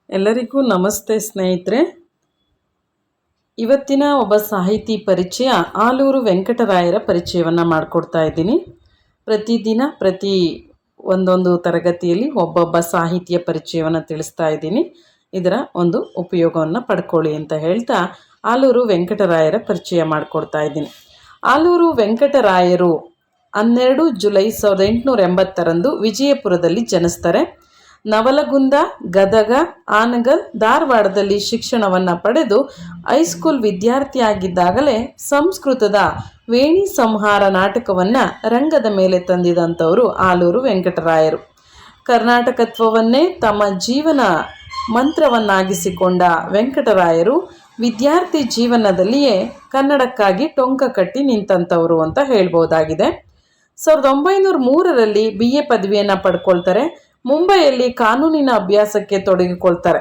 ಎಲ್ಲರಿಗೂ ನಮಸ್ತೆ ಸ್ನೇಹಿತರೆ. ಇವತ್ತಿನ ಒಬ್ಬ ಸಾಹಿತಿ ಪರಿಚಯ ಆಲೂರು ವೆಂಕಟರಾಯರ ಪರಿಚಯವನ್ನು ಮಾಡಿಕೊಡ್ತಾ ಇದ್ದೀನಿ. ಪ್ರತಿದಿನ ಒಂದೊಂದು ತರಗತಿಯಲ್ಲಿ ಒಬ್ಬೊಬ್ಬ ಸಾಹಿತಿಯ ಪರಿಚಯವನ್ನು ತಿಳಿಸ್ತಾ ಇದ್ದೀನಿ. ಇದರ ಒಂದು ಉಪಯೋಗವನ್ನು ಪಡ್ಕೊಳ್ಳಿ ಅಂತ ಹೇಳ್ತಾ ಆಲೂರು ವೆಂಕಟರಾಯರ ಪರಿಚಯ ಮಾಡಿಕೊಡ್ತಾ ಇದ್ದೀನಿ. ಆಲೂರು ವೆಂಕಟರಾಯರು 12 ಜುಲೈ 1880 ವಿಜಯಪುರದಲ್ಲಿ ಜನಿಸ್ತಾರೆ. ನವಲಗುಂದ, ಗದಗ, ಆನಗಲ್, ಧಾರವಾಡದಲ್ಲಿ ಶಿಕ್ಷಣವನ್ನು ಪಡೆದು ಹೈಸ್ಕೂಲ್ ವಿದ್ಯಾರ್ಥಿಯಾಗಿದ್ದಾಗಲೇ ಸಂಸ್ಕೃತದ ವೇಣಿ ಸಂಹಾರ ನಾಟಕವನ್ನು ರಂಗದ ಮೇಲೆ ತಂದಿದಂಥವರು ಆಲೂರು ವೆಂಕಟರಾಯರು. ಕರ್ನಾಟಕತ್ವವನ್ನೇ ತಮ್ಮ ಜೀವನ ಮಂತ್ರವನ್ನಾಗಿಸಿಕೊಂಡ ವೆಂಕಟರಾಯರು ವಿದ್ಯಾರ್ಥಿ ಜೀವನದಲ್ಲಿಯೇ ಕನ್ನಡಕ್ಕಾಗಿ ಟೊಂಕ ಕಟ್ಟಿ ನಿಂತಂಥವರು ಅಂತ ಹೇಳ್ಬೋದಾಗಿದೆ. 1903ರಲ್ಲಿ BA ಪದವಿಯನ್ನು ಪಡ್ಕೊಳ್ತಾರೆ. ಮುಂಬೈಯಲ್ಲಿ ಕಾನೂನಿನ ಅಭ್ಯಾಸಕ್ಕೆ ತೊಡಗಿಕೊಳ್ತಾರೆ.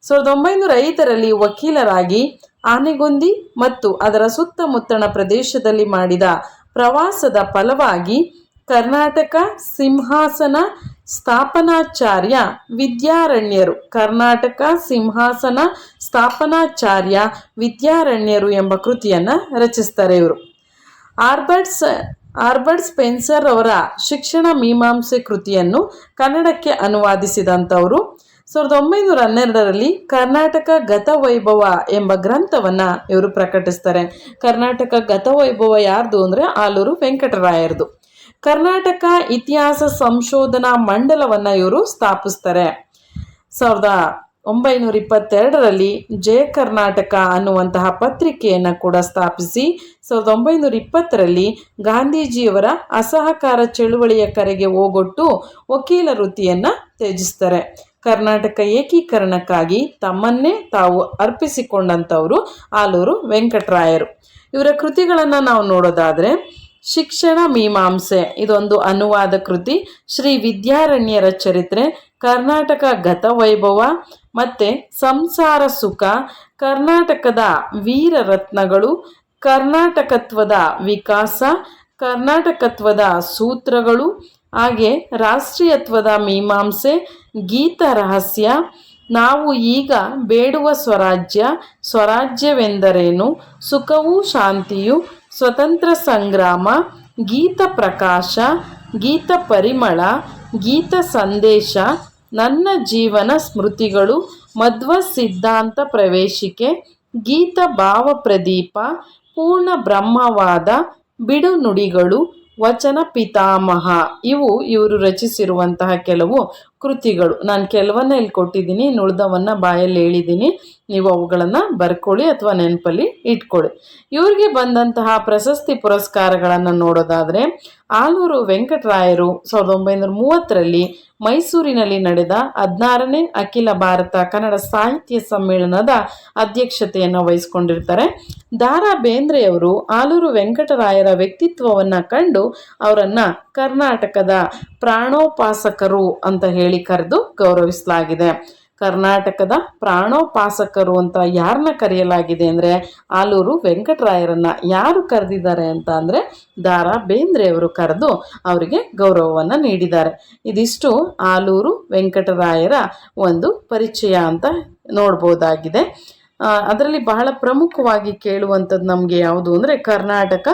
1905ರಲ್ಲಿ ವಕೀಲರಾಗಿ ಆನೆಗೊಂದಿ ಮತ್ತು ಅದರ ಸುತ್ತಮುತ್ತಣ ಪ್ರದೇಶದಲ್ಲಿ ಮಾಡಿದ ಪ್ರವಾಸದ ಫಲವಾಗಿ ಕರ್ನಾಟಕ ಸಿಂಹಾಸನ ಸ್ಥಾಪನಾಚಾರ್ಯ ವಿದ್ಯಾರಣ್ಯರು ಎಂಬ ಕೃತಿಯನ್ನು ರಚಿಸ್ತಾರೆ. ಇವರು ಆರ್ಬರ್ಟ್ ಸ್ಪೆನ್ಸರ್ ಅವರ ಶಿಕ್ಷಣ ಮೀಮಾಂಸೆ ಕೃತಿಯನ್ನು ಕನ್ನಡಕ್ಕೆ ಅನುವಾದಿಸಿದಂಥವರು. 1912ರಲ್ಲಿ ಕರ್ನಾಟಕ ಗತವೈಭವ ಎಂಬ ಗ್ರಂಥವನ್ನು ಇವರು ಪ್ರಕಟಿಸ್ತಾರೆ. ಕರ್ನಾಟಕ ಗತವೈಭವ ಯಾರ್ದು ಅಂದರೆ ಆಲೂರು ವೆಂಕಟರಾಯರದು. ಕರ್ನಾಟಕ ಇತಿಹಾಸ ಸಂಶೋಧನಾ ಮಂಡಲವನ್ನು ಇವರು ಸ್ಥಾಪಿಸ್ತಾರೆ. 1922ರಲ್ಲಿ ಜಯ ಕರ್ನಾಟಕ ಅನ್ನುವಂತಹ ಪತ್ರಿಕೆಯನ್ನು ಕೂಡ ಸ್ಥಾಪಿಸಿ 1920ರಲ್ಲಿ ಗಾಂಧೀಜಿಯವರ ಅಸಹಕಾರ ಚಳುವಳಿಯ ಕರೆಗೆ ಓಗೊಟ್ಟು ವಕೀಲ ವೃತ್ತಿಯನ್ನು ತ್ಯಜಿಸ್ತಾರೆ. ಕರ್ನಾಟಕ ಏಕೀಕರಣಕ್ಕಾಗಿ ತಮ್ಮನ್ನೇ ತಾವು ಅರ್ಪಿಸಿಕೊಂಡಂಥವರು ಆಲೂರು ವೆಂಕಟರಾಯರು. ಇವರ ಕೃತಿಗಳನ್ನು ನಾವು ನೋಡೋದಾದರೆ ಶಿಕ್ಷಣ ಮೀಮಾಂಸೆ ಇದೊಂದು ಅನುವಾದ ಕೃತಿ, ಶ್ರೀ ವಿದ್ಯಾರಣ್ಯರ ಚರಿತ್ರೆ, ಕರ್ನಾಟಕ ಗತವೈಭವ ಮತ್ತು ಸಂಸಾರ ಸುಖ, ಕರ್ನಾಟಕದ ವೀರರತ್ನಗಳು, ಕರ್ನಾಟಕತ್ವದ ವಿಕಾಸ, ಕರ್ನಾಟಕತ್ವದ ಸೂತ್ರಗಳು, ಹಾಗೆ ರಾಷ್ಟ್ರೀಯತ್ವದ ಮೀಮಾಂಸೆ, ಗೀತ ರಹಸ್ಯ, ನಾವು ಈಗ ಬೇಡುವ ಸ್ವರಾಜ್ಯವೆಂದರೇನು, ಸುಖವೂ ಶಾಂತಿಯು, ಸ್ವತಂತ್ರ ಸಂಗ್ರಾಮ, ಗೀತ ಪ್ರಕಾಶ, ಗೀತ ಪರಿಮಳ, ಗೀತ ಸಂದೇಶ, ನನ್ನ ಜೀವನ ಸ್ಮೃತಿಗಳು, ಮಧ್ವ ಸಿದ್ಧಾಂತ ಪ್ರವೇಶಿಕೆ, ಗೀತ ಭಾವ ಪ್ರದೀಪ, ಪೂರ್ಣ ಬ್ರಹ್ಮವಾದ, ಬಿಡು ನುಡಿಗಳು, ವಚನ ಪಿತಾಮಹ. ಇವರು ರಚಿಸಿರುವಂತಹ ಕೆಲವು ಕೃತಿಗಳು. ನಾನು ಕೆಲವನ್ನ ಇಲ್ಲಿ ಕೊಟ್ಟಿದ್ದೀನಿ, ಉಳಿದವನ್ನು ಬಾಯಲ್ಲಿ ಹೇಳಿದ್ದೀನಿ. ನೀವು ಅವುಗಳನ್ನು ಬರ್ಕೊಳ್ಳಿ ಅಥವಾ ನೆನಪಲ್ಲಿ ಇಟ್ಕೊಳ್ಳಿ. ಇವರಿಗೆ ಬಂದಂತಹ ಪ್ರಶಸ್ತಿ ಪುರಸ್ಕಾರಗಳನ್ನು ನೋಡೋದಾದರೆ ಆಲೂರು ವೆಂಕಟರಾಯರು 1930ರಲ್ಲಿ ಮೈಸೂರಿನಲ್ಲಿ ನಡೆದ 16ನೇ ಅಖಿಲ ಭಾರತ ಕನ್ನಡ ಸಾಹಿತ್ಯ ಸಮ್ಮೇಳನದ ಅಧ್ಯಕ್ಷತೆಯನ್ನು ವಹಿಸ್ಕೊಂಡಿರ್ತಾರೆ. ದಾರಾ ಬೇಂದ್ರೆಯವರು ಆಲೂರು ವೆಂಕಟರಾಯರ ವ್ಯಕ್ತಿತ್ವವನ್ನು ಕಂಡು ಅವರನ್ನು ಕರ್ನಾಟಕದ ಪ್ರಾಣೋಪಾಸಕರು ಅಂತ ಹೇಳಿ ಕರೆದು ಗೌರವಿಸಲಾಗಿದೆ. ಕರ್ನಾಟಕದ ಪ್ರಾಣೋಪಾಸಕರು ಅಂತ ಯಾರನ್ನ ಕರೆಯಲಾಗಿದೆ ಅಂದರೆ ಆಲೂರು ವೆಂಕಟರಾಯರನ್ನು ಯಾರು ಕರೆದಿದ್ದಾರೆ ಅಂತ ಅಂದರೆ ದಾರಾ ಬೇಂದ್ರೆಯವರು ಕರೆದು ಅವರಿಗೆ ಗೌರವವನ್ನು ನೀಡಿದ್ದಾರೆ. ಇದಿಷ್ಟು ಆಲೂರು ವೆಂಕಟರಾಯರ ಒಂದು ಪರಿಚಯ ಅಂತ ನೋಡ್ಬೋದಾಗಿದೆ. ಅದರಲ್ಲಿ ಬಹಳ ಪ್ರಮುಖವಾಗಿ ಕೇಳುವಂಥದ್ದು ನಮಗೆ ಯಾವುದು ಅಂದರೆ ಕರ್ನಾಟಕ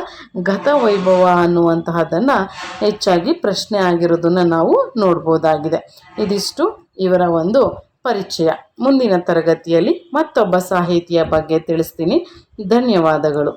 ಗತವೈಭವ ಅನ್ನುವಂತಹದ್ದನ್ನು ಹೆಚ್ಚಾಗಿ ಪ್ರಶ್ನೆ ಆಗಿರೋದನ್ನು ನಾವು ನೋಡ್ಬೋದಾಗಿದೆ. ಇದಿಷ್ಟು ಇವರ ಒಂದು ಪರಿಚಯ. ಮುಂದಿನ ತರಗತಿಯಲ್ಲಿ ಮತ್ತೊಬ್ಬ ಸಾಹಿತಿಯ ಬಗ್ಗೆ ತಿಳಿಸ್ತೀನಿ. ಧನ್ಯವಾದಗಳು.